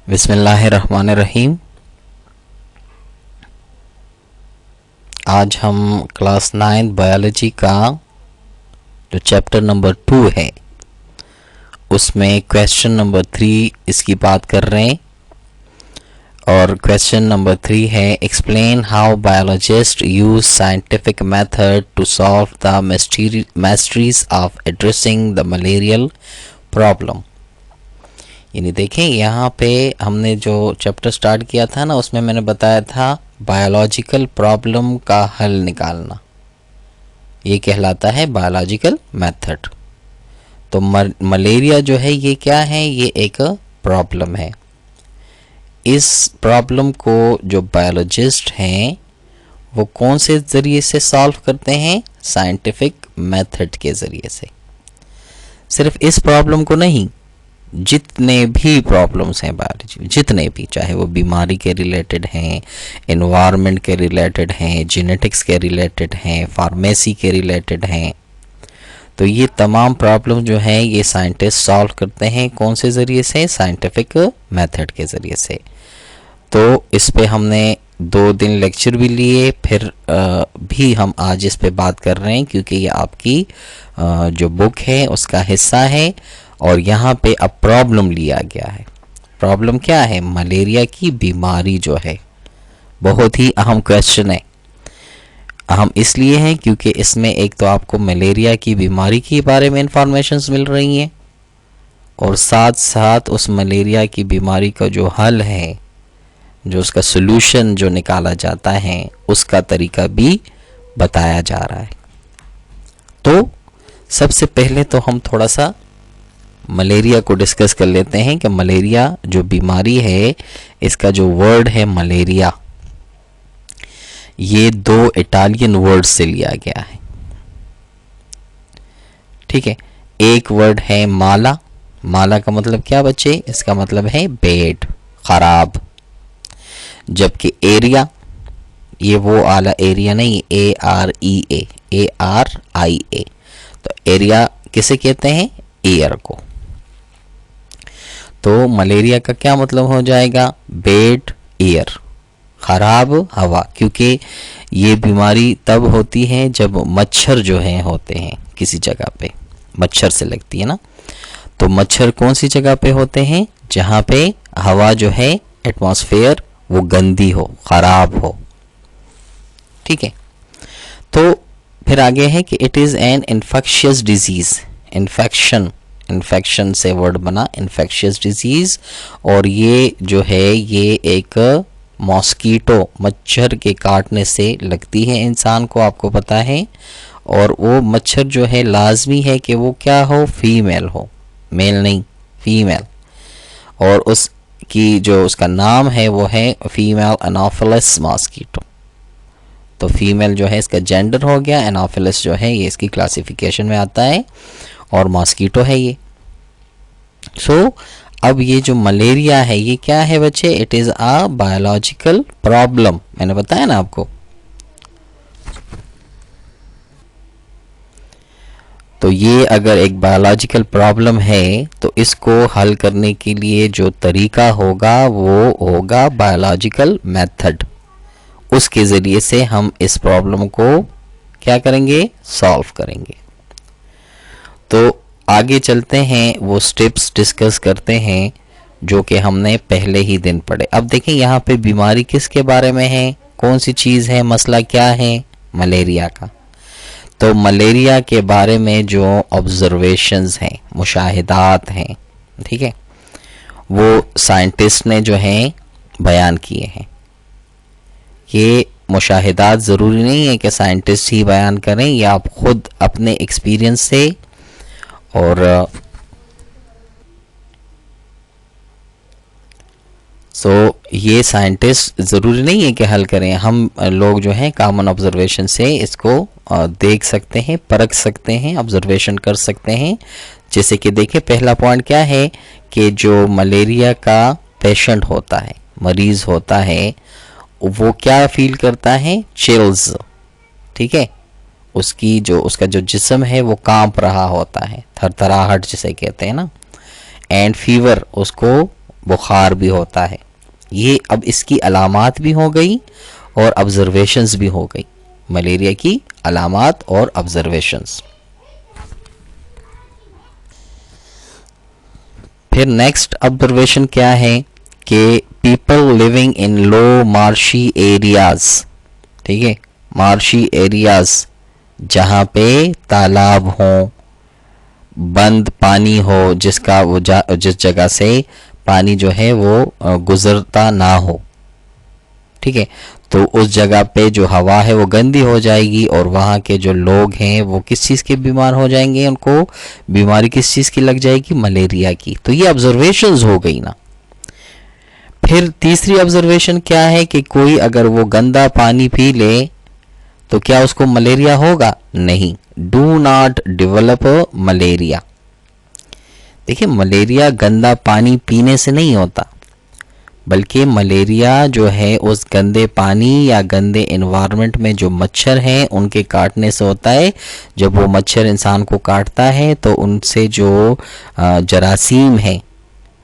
बिस्मिल्लाहिर्रहमानिर्रहीम। आज हम क्लास 9 बायोलॉजी का जो चैप्टर नंबर 2 है उसमें क्वेश्चन नंबर 3 इसकी बात कर रहे हैं। और क्वेश्चन नंबर 3 है, explain how biologist use scientific method to solve the mysteries of addressing the malarial problem. यानी देखें, यहाँ पे हमने जो चैप्टर स्टार्ट किया था ना, उसमें मैंने बताया था बायोलॉजिकल प्रॉब्लम का हल निकालना, ये कहलाता है बायोलॉजिकल मेथड। तो मलेरिया जो है ये क्या है, ये एक प्रॉब्लम है। इस प्रॉब्लम को जो बायोलॉजिस्ट हैं वो कौन से ज़रिए से सॉल्व करते हैं? साइंटिफिक मेथड के ज़रिए से। सिर्फ इस प्रॉब्लम को नहीं, जितने भी प्रॉब्लम्स हैं बायोलॉजी में, जितने भी, चाहे वो बीमारी के रिलेटेड हैं, एनवायरनमेंट के रिलेटेड हैं, जेनेटिक्स के रिलेटेड हैं, फार्मेसी के रिलेटेड हैं, तो ये तमाम प्रॉब्लम जो है ये साइंटिस्ट सॉल्व करते हैं। कौन से ज़रिए से? साइंटिफिक मेथड के ज़रिए से। तो इस पे हमने 2 दिन लेक्चर भी लिए, फिर भी हम आज इस पे बात कर रहे हैं क्योंकि ये आपकी जो बुक है उसका हिस्सा है। और यहाँ पे अब प्रॉब्लम लिया गया है। प्रॉब्लम क्या है? मलेरिया की बीमारी जो है, बहुत ही अहम क्वेश्चन है। अहम इसलिए है क्योंकि इसमें एक तो आपको मलेरिया की बीमारी के बारे में इंफॉर्मेशंस मिल रही हैं और साथ साथ उस मलेरिया की बीमारी का जो हल है, जो उसका सॉल्यूशन जो निकाला जाता है, उसका तरीका भी बताया जा रहा है। तो सबसे पहले तो हम थोड़ा सा मलेरिया को डिस्कस कर लेते हैं कि मलेरिया जो बीमारी है, इसका जो वर्ड है मलेरिया, ये 2 इटालियन वर्ड से लिया गया है। ठीक है, एक वर्ड है माला। माला का मतलब क्या बच्चे? इसका मतलब है बेड, खराब। जबकि एरिया, ये वो आला एरिया नहीं, AREA, तो एरिया किसे कहते हैं? एयर को। तो मलेरिया का क्या मतलब हो जाएगा? बेड एयर, खराब हवा। क्योंकि ये बीमारी तब होती है जब मच्छर जो है होते हैं किसी जगह पे, मच्छर से लगती है ना। तो मच्छर कौन सी जगह पे होते हैं? जहाँ पे हवा जो है, एटमॉस्फेयर, वो गंदी हो, खराब हो। ठीक है, तो फिर आगे है कि it is an infectious disease. Infection से वर्ड बना, इन्फेक्शियस डिजीज। और ये जो है ये एक मॉस्कीटो, मच्छर के काटने से लगती है इंसान को, आपको पता है। और वो मच्छर जो है लाजमी है कि वो क्या हो? फीमेल हो, मेल नहीं, फीमेल। और उसकी जो उसका नाम है वो है फीमेल एनोफिलस मॉस्कीटो। तो फीमेल जो है इसका जेंडर हो गया, एनोफिलस जो है ये इसकी क्लासिफिकेशन में आता है, और मॉस्कीटो है ये। अब ये जो मलेरिया है ये क्या है बच्चे? It is a biological problem. मैंने बताया ना आपको। तो ये अगर एक बायोलॉजिकल प्रॉब्लम है तो इसको हल करने के लिए जो तरीका होगा वो होगा बायोलॉजिकल मेथड। उसके ज़रिए से हम इस प्रॉब्लम को क्या करेंगे? सॉल्व करेंगे। तो आगे चलते हैं, वो स्टेप्स डिस्कस करते हैं जो कि हमने पहले ही दिन पढ़े। अब देखें यहाँ पे बीमारी किसके बारे में है, कौन सी चीज़ है, मसला क्या है? मलेरिया का। तो मलेरिया के बारे में जो ऑब्जर्वेशंस हैं, मुशाहिदात हैं, ठीक है, वो साइंटिस्ट ने जो हैं बयान किए हैं। ये मुशाहिदात ज़रूरी नहीं है कि साइंटिस्ट ही बयान करें, या आप खुद अपने एक्सपीरियंस से, और ये साइंटिस्ट ज़रूरी नहीं है कि हल करें। हम लोग जो हैं कॉमन ऑब्जर्वेशन से इसको देख सकते हैं, परख सकते हैं, ऑब्जर्वेशन कर सकते हैं। जैसे कि देखिए, पहला पॉइंट क्या है कि जो मलेरिया का पेशेंट होता है, मरीज़ होता है, वो क्या फील करता है? चिल्स। ठीक है, उसका जो जिस्म है वो कांप रहा होता है, थरथराहट जिसे कहते हैं ना। एंड फीवर, उसको बुखार भी होता है। ये अब इसकी अलामात भी हो गई और ऑब्जर्वेशंस भी हो गई, मलेरिया की अलामात और ऑब्जर्वेशंस। फिर नेक्स्ट ऑब्जर्वेशन क्या है कि people living in low marshy areas, ठीक है, मार्शी एरियाज जहाँ पे तालाब हो, बंद पानी हो, जिसका वो जिस जगह से पानी जो है वो गुजरता ना हो, ठीक है, तो उस जगह पे जो हवा है वो गंदी हो जाएगी और वहाँ के जो लोग हैं वो किस चीज़ के बीमार हो जाएंगे, उनको बीमारी किस चीज़ की लग जाएगी, मलेरिया की। तो ये ऑब्जर्वेशंस हो गई ना। फिर तीसरी ऑब्जर्वेशन क्या है कि कोई अगर वो गंदा पानी पी ले तो क्या उसको मलेरिया होगा? नहीं, डू नॉट डेवलप मलेरिया। देखिए, मलेरिया गंदा पानी पीने से नहीं होता, बल्कि मलेरिया जो है उस गंदे पानी या गंदे एनवायरनमेंट में जो मच्छर हैं उनके काटने से होता है। जब वो मच्छर इंसान को काटता है तो उनसे जो जरासीम हैं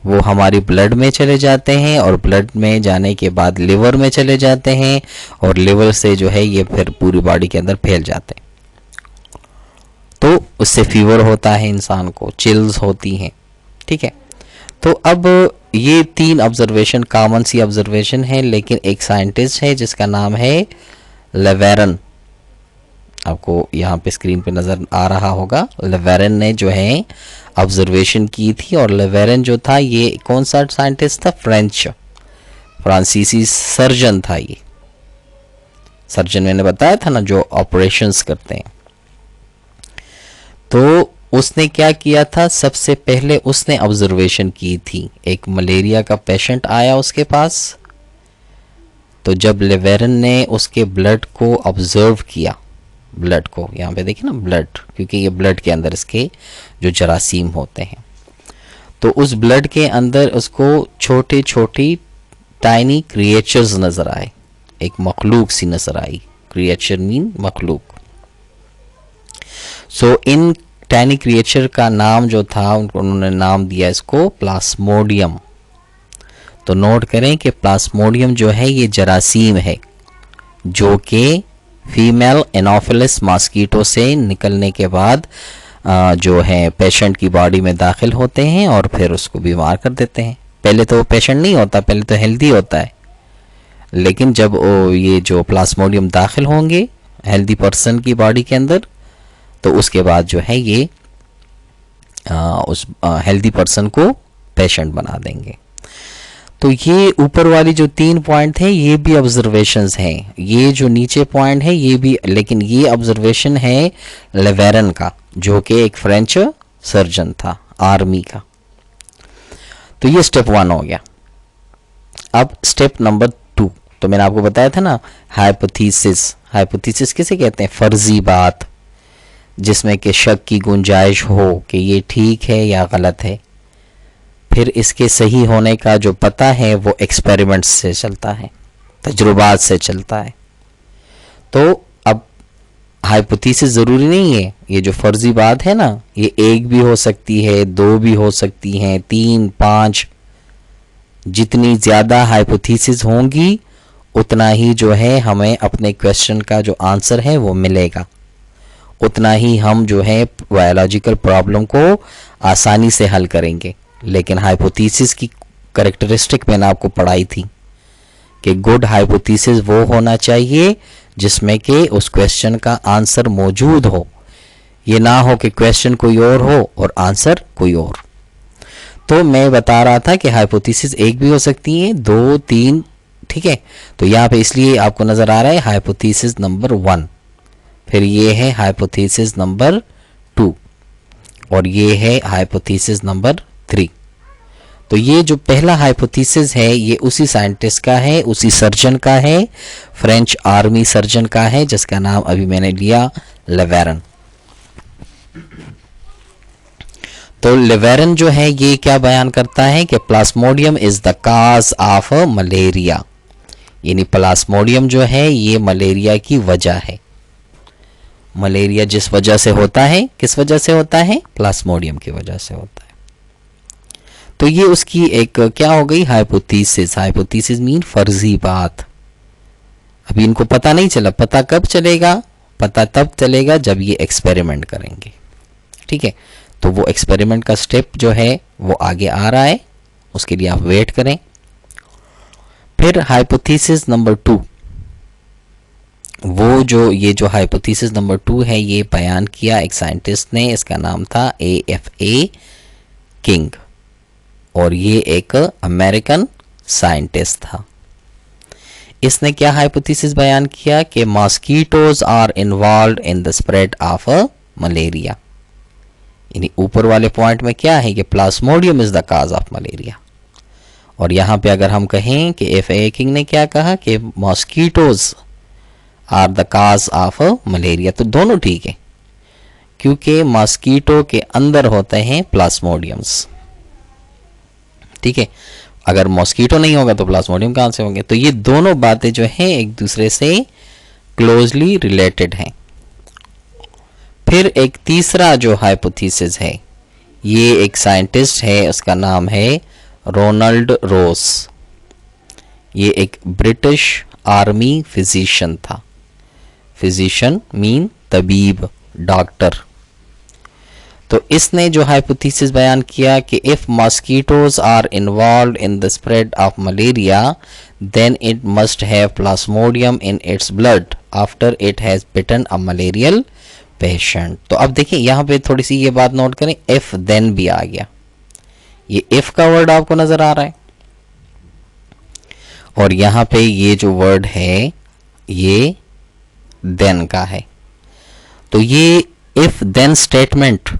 वो हमारी ब्लड में चले जाते हैं और ब्लड में जाने के बाद लिवर में चले जाते हैं और लिवर से जो है ये फिर पूरी बॉडी के अंदर फैल जाते हैं। तो उससे फीवर होता है इंसान को, चिल्स होती हैं, ठीक है। तो अब ये तीन ऑब्जर्वेशन कॉमन सी ऑब्जर्वेशन है, लेकिन एक साइंटिस्ट है जिसका नाम है लेवेरन, आपको यहाँ पे स्क्रीन पे नज़र आ रहा होगा। लेवेरन ने जो है ऑब्जर्वेशन की थी और लेवेरन जो था ये कौन सा साइंटिस्ट था? फ्रांसीसी सर्जन था। ये सर्जन मैंने बताया था ना, जो ऑपरेशंस करते हैं। तो उसने क्या किया था? सबसे पहले उसने ऑब्जर्वेशन की थी। एक मलेरिया का पेशेंट आया उसके पास, तो जब लेवेरन ने उसके ब्लड को ऑब्जर्व किया, ब्लड को यहाँ पे देखिए ना, ब्लड, क्योंकि ये ब्लड के अंदर इसके जो जरासीम होते हैं, तो उस ब्लड के अंदर उसको छोटे छोटी टाइनी क्रिएचर्स नजर आए, एक मखलूक सी नजर आई। क्रिएचर मीन मखलूक। सो इन टाइनी क्रिएचर का नाम जो था उन्होंने नाम दिया इसको प्लाज्मोडियम। तो नोट करें कि प्लाज्मोडियम जो है ये जरासीम है जो कि फीमेल एनोफिलिस मॉस्किटो से निकलने के बाद जो है पेशेंट की बॉडी में दाखिल होते हैं और फिर उसको बीमार कर देते हैं। पहले तो वो पेशेंट नहीं होता, पहले तो हेल्दी होता है, लेकिन जब ये जो प्लाज्मोडियम दाखिल होंगे हेल्दी पर्सन की बॉडी के अंदर, तो उसके बाद जो है ये उस हेल्दी पर्सन को पेशेंट बना देंगे। तो ये ऊपर वाली जो 3 पॉइंट है ये भी ऑब्जर्वेशंस हैं, ये जो नीचे पॉइंट है ये भी, लेकिन ये ऑब्जर्वेशन है लेवेरन का जो कि एक फ्रेंच सर्जन था आर्मी का। तो ये स्टेप 1 हो गया। अब स्टेप नंबर 2, तो मैंने आपको बताया था ना, हाइपोथेसिस। हाइपोथेसिस किसे कहते हैं? फर्जी बात, जिसमें कि शक की गुंजाइश हो कि ये ठीक है या गलत है। फिर इसके सही होने का जो पता है वो एक्सपेरिमेंट्स से चलता है, तजुर्बात से चलता है। तो अब हाइपोथेसिस ज़रूरी नहीं है, ये जो फर्जी बात है ना, ये 1 भी हो सकती है, 2 भी हो सकती हैं, 3, 5, जितनी ज़्यादा हाइपोथेसिस होंगी उतना ही जो है हमें अपने क्वेश्चन का जो आंसर है वो मिलेगा, उतना ही हम जो है बायोलॉजिकल प्रॉब्लम को आसानी से हल करेंगे। लेकिन हाइपोथेसिस की कैरेक्टरिस्टिक मैंने आपको पढ़ाई थी कि गुड हाइपोथेसिस वो होना चाहिए जिसमें कि उस क्वेश्चन का आंसर मौजूद हो, ये ना हो कि क्वेश्चन कोई और हो और आंसर कोई और। तो मैं बता रहा था कि हाइपोथेसिस 1 भी हो सकती है, 2, 3, ठीक है। तो यहाँ पे इसलिए आपको नजर आ रहा है हाइपोथेसिस नंबर 1, फिर ये है हाइपोथेसिस नंबर 2 और ये है हाइपोथेसिस नंबर 3। तो ये जो पहला हाइपोथेसिस है ये उसी साइंटिस्ट का है, उसी सर्जन का है, फ्रेंच आर्मी सर्जन का है, जिसका नाम अभी मैंने लिया लेवेरन। तो लेवेरन जो है ये क्या बयान करता है कि plasmodium is the cause of malaria, यानी प्लाज्मोडियम जो है ये मलेरिया की वजह है। मलेरिया जिस वजह से होता है, किस वजह से होता है? प्लाज्मोडियम की वजह से होता है। तो ये उसकी एक क्या हो गई, हाइपोथेसिस। हाइपोथेसिस मीन फर्जी बात। अभी इनको पता नहीं चला, पता कब चलेगा, पता तब चलेगा जब ये एक्सपेरिमेंट करेंगे। ठीक है, तो वो एक्सपेरिमेंट का स्टेप जो है वो आगे आ रहा है, उसके लिए आप वेट करें। फिर हाइपोथेसिस नंबर 2, वो जो ये जो हाइपोथेसिस नंबर 2 है ये बयान किया एक साइंटिस्ट ने, इसका नाम था AFA किंग, और ये एक अमेरिकन साइंटिस्ट था। इसने क्या हाइपोथेसिस बयान किया कि mosquitoes are involve in the spread of malaria. यानी ऊपर वाले पॉइंट में क्या है कि plasmodium is the cause of malaria, और यहां पे अगर हम कहें कि एफए किंग ने क्या कहा कि mosquitoes are the cause of malaria, तो दोनों ठीक है, क्योंकि मॉस्किटो के अंदर होते हैं प्लाज्मोडियम्स। ठीक है, अगर मॉस्किटो नहीं होगा तो प्लाज्मोडियम कहां से होंगे। तो ये दोनों बातें जो हैं एक दूसरे से क्लोजली रिलेटेड हैं। फिर एक तीसरा जो हाइपोथेसिस है, ये एक साइंटिस्ट है, उसका नाम है रोनाल्ड रोस। ये एक ब्रिटिश आर्मी फिजिशियन था। फिजिशियन मीन तबीब, डॉक्टर। तो इसने जो हाइपोथेसिस बयान किया कि if mosquitoes are involve in the spread of malaria then it must have plasmodium in its blood after it has bitten a malarial patient. तो अब देखिए यहां पे थोड़ी सी ये बात नोट करें, इफ देन भी आ गया। ये इफ का वर्ड आपको नजर आ रहा है, और यहां पे ये जो वर्ड है ये देन का है। तो ये इफ देन स्टेटमेंट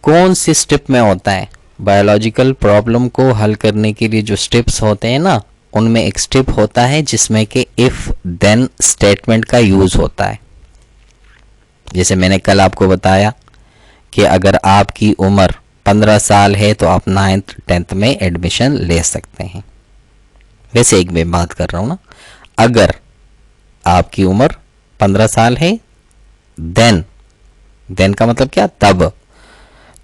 कौन सी स्टेप में होता है? बायोलॉजिकल प्रॉब्लम को हल करने के लिए जो स्टेप्स होते हैं ना, उनमें एक स्टेप होता है जिसमें कि इफ देन स्टेटमेंट का यूज होता है। जैसे मैंने कल आपको बताया कि अगर आपकी उम्र 15 साल है तो आप 9th 10th में एडमिशन ले सकते हैं। वैसे एक मैं बात कर रहा हूं ना, अगर आपकी उम्र 15 साल है देन का मतलब क्या, तब।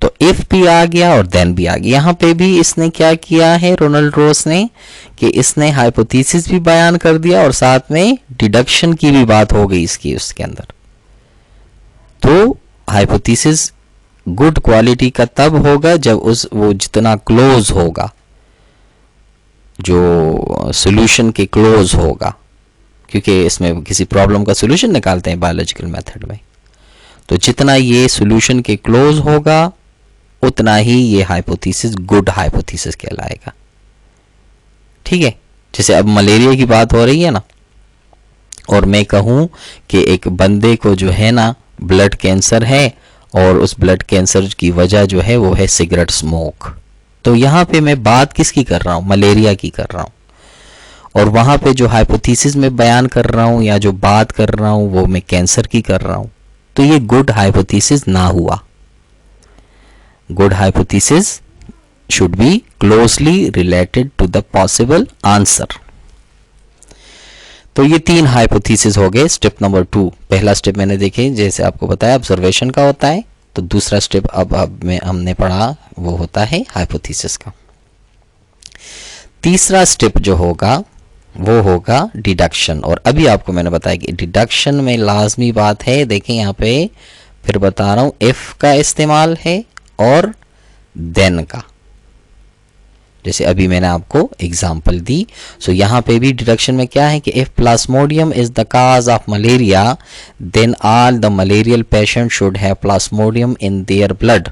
तो इफ भी आ गया और देन भी आ गया। यहां पे भी इसने क्या किया है रोनाल्ड रोस ने, कि इसने हाइपोथेसिस भी बयान कर दिया और साथ में डिडक्शन की भी बात हो गई इसकी उसके अंदर। तो हाइपोथेसिस गुड क्वालिटी का तब होगा जब वो जितना क्लोज होगा, जो सॉल्यूशन के क्लोज होगा, क्योंकि इसमें किसी प्रॉब्लम का सॉल्यूशन निकालते हैं बायोलॉजिकल मेथड में। तो जितना ये सॉल्यूशन के क्लोज होगा उतना ही ये हाइपोथेसिस गुड हाइपोथेसिस कहलाएगा। ठीक है, जैसे अब मलेरिया की बात हो रही है ना, और मैं कहूं कि एक बंदे को जो है ना ब्लड कैंसर है, और उस ब्लड कैंसर की वजह जो है वो है सिगरेट स्मोक। तो यहां पे मैं बात किसकी कर रहा हूं? मलेरिया की कर रहा हूं। और वहां पे जो हाइपोथेसिस में बयान कर रहा हूं या जो बात कर रहा हूं वो मैं कैंसर की कर रहा हूं। तो ये गुड हाइपोथेसिस ना हुआ। Good hypothesis should be closely related to the possible answer. तो ये 3 हाइपोथेसिस हो गए स्टेप नंबर 2। पहला स्टेप मैंने देखे जैसे आपको बताया ऑब्जर्वेशन का होता है, तो दूसरा स्टेप अब में हमने पढ़ा वो होता है हाइपोथेसिस का। तीसरा स्टेप जो होगा वो होगा डिडक्शन। और अभी आपको मैंने बताया कि डिडक्शन में लाजमी बात है, देखें यहाँ पे फिर बता रहा हूं, इफ का इस्तेमाल है और देन का। जैसे अभी मैंने आपको एग्जांपल दी। सो यहाँ पे भी डिडक्शन में क्या है कि if plasmodium is the cause of malaria then all the malarial patient should have plasmodium in their blood.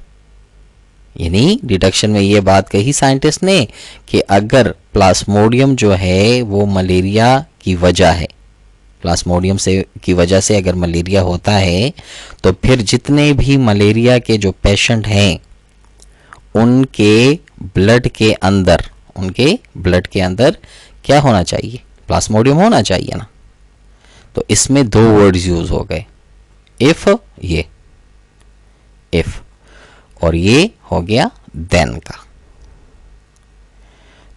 यानी डिडक्शन में ये बात कही साइंटिस्ट ने कि अगर प्लाज्मोडियम जो है वो मलेरिया की वजह है, प्लाज्मोडियम से की वजह से अगर मलेरिया होता है तो फिर जितने भी मलेरिया के जो पेशेंट हैं उनके ब्लड के अंदर क्या होना चाहिए? प्लाज्मोडियम होना चाहिए ना। तो इसमें 2 वर्ड्स यूज हो गए, इफ, ये इफ, और ये हो गया देन का।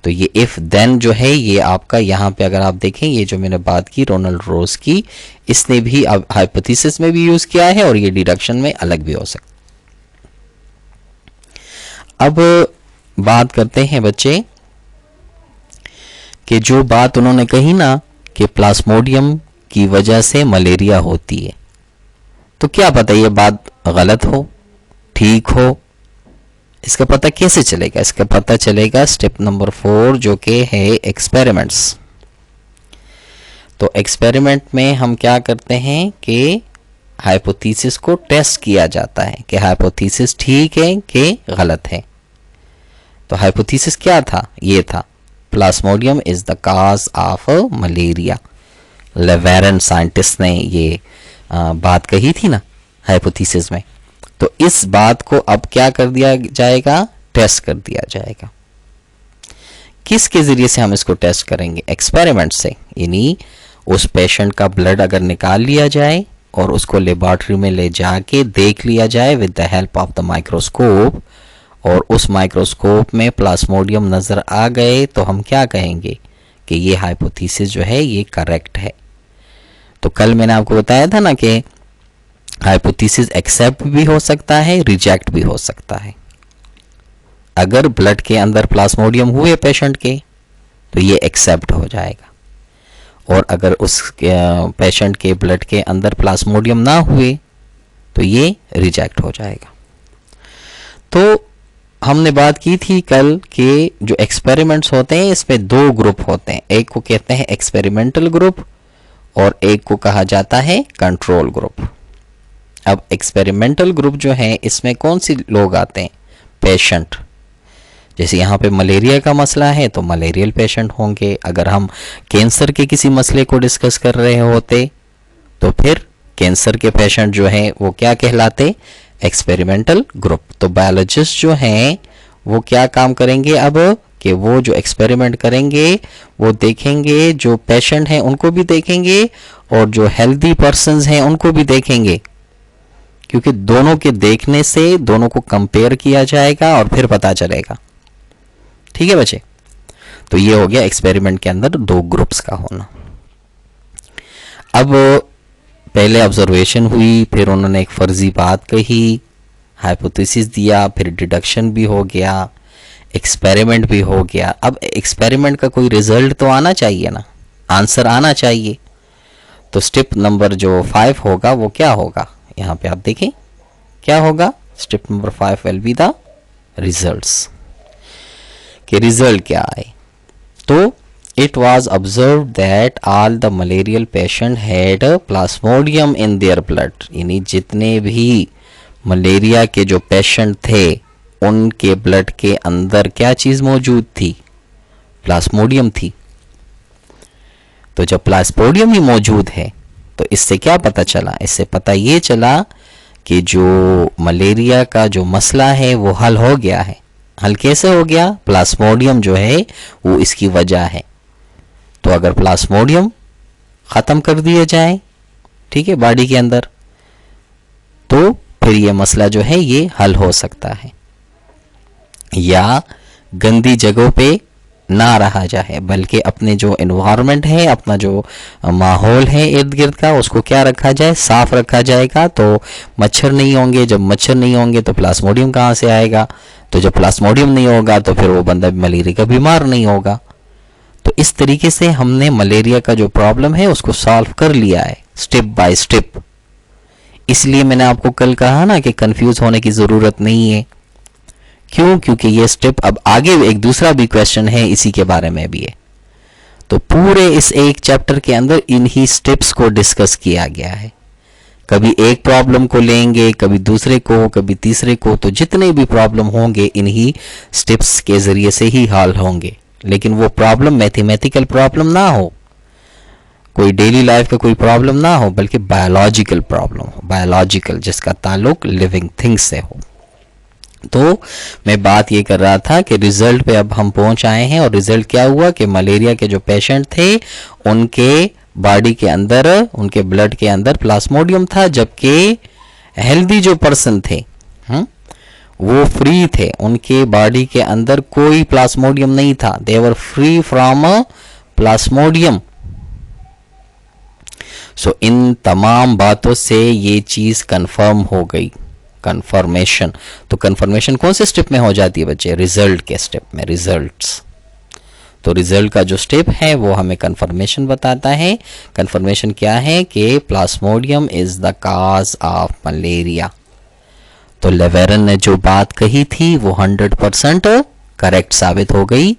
तो ये इफ देन जो है ये आपका यहाँ पे अगर आप देखें, ये जो मैंने बात की रोनाल्ड रोस की, इसने भी हाइपोथेसिस में भी यूज किया है और ये डिडक्शन में अलग भी हो सकता। अब बात करते हैं बच्चे कि जो बात उन्होंने कही ना कि प्लाज्मोडियम की वजह से मलेरिया होती है, तो क्या पता ये बात गलत हो, ठीक हो, इसका पता कैसे चलेगा? इसका पता चलेगा स्टेप नंबर 4 जो कि है एक्सपेरिमेंट्स। तो एक्सपेरिमेंट में हम क्या करते हैं कि हाइपोथेसिस को टेस्ट किया जाता है कि हाइपोथेसिस ठीक है कि गलत है। तो हाइपोथेसिस क्या था? ये था plasmodium is the cause of malaria. Laveran scientist ने ये बात कही थी ना हाइपोथेसिस में। तो इस बात को अब क्या कर दिया जाएगा? टेस्ट कर दिया जाएगा। किसके जरिए से हम इसको टेस्ट करेंगे? एक्सपेरिमेंट से, यानी उस पेशेंट का ब्लड अगर निकाल लिया जाए और उसको लेबोरेटरी में ले जाके देख लिया जाए with the help of the microscope, और उस माइक्रोस्कोप में प्लाज्मोडियम नजर आ गए, तो हम क्या कहेंगे कि ये हाइपोथेसिस जो है ये करेक्ट है। तो कल मैंने आपको बताया था ना कि हाइपोथेसिस एक्सेप्ट भी हो सकता है, रिजेक्ट भी हो सकता है। अगर ब्लड के अंदर प्लाज्मोडियम हुए पेशेंट के, तो ये एक्सेप्ट हो जाएगा, और अगर उस पेशेंट के ब्लड के अंदर प्लाज्मोडियम ना हुए तो ये रिजेक्ट हो जाएगा। तो हमने बात की थी कल कि जो एक्सपेरिमेंट्स होते हैं इसमें दो ग्रुप होते हैं, एक को कहते हैं एक्सपेरिमेंटल ग्रुप और एक को कहा जाता है कंट्रोल ग्रुप। अब एक्सपेरिमेंटल ग्रुप जो है इसमें कौन सी लोग आते हैं? पेशेंट। जैसे यहाँ पे मलेरिया का मसला है तो मलेरियल पेशेंट होंगे। अगर हम कैंसर के किसी मसले को डिस्कस कर रहे होते तो फिर कैंसर के पेशेंट जो हैं वो क्या कहलाते? Experimental group. तो बायोलॉजिस्ट जो हैं वो क्या काम करेंगे अब कि वो जो एक्सपेरिमेंट करेंगे वो देखेंगे, जो पेशेंट हैं उनको भी देखेंगे और जो हेल्दी पर्सन्स हैं उनको भी देखेंगे, क्योंकि दोनों के देखने से दोनों को कंपेयर किया जाएगा और फिर पता चलेगा। ठीक है बच्चे? तो ये हो गया एक्सपेरिमेंट के अंदर दो ग्रुप्स का होना। अब पहले ऑब्जर्वेशन हुई, फिर उन्होंने एक फर्जी बात कही, हाइपोथेसिस दिया, फिर डिडक्शन भी हो गया, एक्सपेरिमेंट भी हो गया। अब एक्सपेरिमेंट का कोई रिजल्ट तो आना चाहिए ना, आंसर आना चाहिए। तो स्टेप नंबर जो 5 होगा वो क्या होगा? यहाँ पे आप देखें क्या होगा। Step number 5 will be the results. कि रिजल्ट क्या आए? तो it was observed that all the malarial patient had plasmodium in their blood, यानी जितने भी मलेरिया के जो पेशेंट थे उनके ब्लड के अंदर क्या चीज मौजूद थी? प्लाज्मोडियम थी। तो जब प्लाज्मोडियम ही मौजूद है तो इससे क्या पता चला? इससे पता ये चला कि जो मलेरिया का जो मसला है वो हल हो गया है। हल कैसे हो गया? प्लाज्मोडियम जो है वो इसकी वजह है। तो अगर प्लाज्मोडियम ख़त्म कर दिया जाए, ठीक है, बॉडी के अंदर, तो फिर ये मसला जो है ये हल हो सकता है। या गंदी जगहों पे ना रहा जाए, बल्कि अपने जो एनवायरनमेंट है, अपना जो माहौल है इर्द गिर्द का, उसको क्या रखा जाए? साफ रखा जाएगा। तो मच्छर नहीं होंगे, जब मच्छर नहीं होंगे तो प्लाज्मोडियम कहाँ से आएगा? तो जब प्लाज्मोडियम नहीं होगा तो फिर वो बंदा मलेरिया का बीमार नहीं होगा। तो इस तरीके से हमने मलेरिया का जो प्रॉब्लम है उसको सॉल्व कर लिया है स्टेप बाय स्टेप। इसलिए मैंने आपको कल कहा ना कि कंफ्यूज होने की जरूरत नहीं है। क्यों? क्योंकि ये स्टेप अब आगे एक दूसरा भी क्वेश्चन है इसी के बारे में भी है। तो पूरे इस एक चैप्टर के अंदर इन्हीं स्टेप्स को डिस्कस किया गया है। कभी एक प्रॉब्लम को लेंगे, कभी दूसरे को, कभी तीसरे को। तो जितने भी प्रॉब्लम होंगे इन्हीं स्टेप्स के जरिए से ही हल होंगे। लेकिन वो प्रॉब्लम मैथमेटिकल प्रॉब्लम ना हो, कोई डेली लाइफ का कोई प्रॉब्लम ना हो, बल्कि बायोलॉजिकल प्रॉब्लम हो, बायोलॉजिकल जिसका ताल्लुक लिविंग थिंग्स से हो। तो मैं बात ये कर रहा था कि रिजल्ट पे अब हम पहुंच आए हैं, और रिजल्ट क्या हुआ कि मलेरिया के जो पेशेंट थे उनके बॉडी के अंदर, उनके ब्लड के अंदर प्लाज्मोडियम था, जबकि हेल्दी जो पर्सन थे वो फ्री थे, उनके बॉडी के अंदर कोई प्लाज्मोडियम नहीं था। दे वर फ्री फ्रॉम प्लाज्मोडियम। सो इन तमाम बातों से ये चीज कंफर्म हो गई कंफर्मेशन। तो कंफर्मेशन कौन से स्टेप में हो जाती है बच्चे? रिजल्ट के स्टेप में, रिजल्ट्स। तो रिजल्ट का जो स्टेप है वो हमें कंफर्मेशन बताता है। कंफर्मेशन क्या है कि plasmodium is the cause of malaria. तो लेवेरन ने जो बात कही थी वो 100% करेक्ट साबित हो गई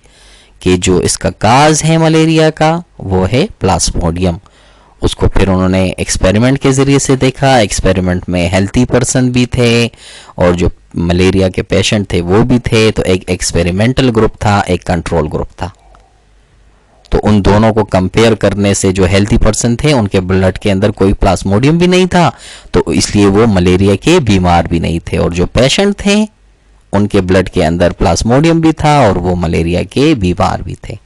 कि जो इसका काज है मलेरिया का वो है प्लाज्मोडियम। उसको फिर उन्होंने एक्सपेरिमेंट के ज़रिए से देखा। एक्सपेरिमेंट में हेल्थी पर्सन भी थे और जो मलेरिया के पेशेंट थे वो भी थे। तो एक एक्सपेरिमेंटल ग्रुप था, एक कंट्रोल ग्रुप था। तो उन दोनों को कंपेयर करने से जो हेल्थी पर्सन थे उनके ब्लड के अंदर कोई प्लाज्मोडियम भी नहीं था, तो इसलिए वो मलेरिया के बीमार भी नहीं थे। और जो पेशेंट थे उनके ब्लड के अंदर प्लाज्मोडियम भी था और वो मलेरिया के बीमार भी थे।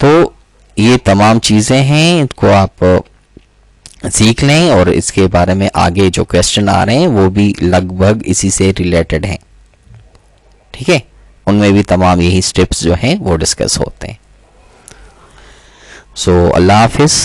तो ये तमाम चीज़ें हैं, इनको आप सीख लें और इसके बारे में आगे जो क्वेश्चन आ रहे हैं वो भी लगभग इसी से रिलेटेड हैं। ठीक है, उनमें भी तमाम यही स्टेप्स जो हैं वो डिस्कस होते हैं। सो अल्लाह हाफिज़।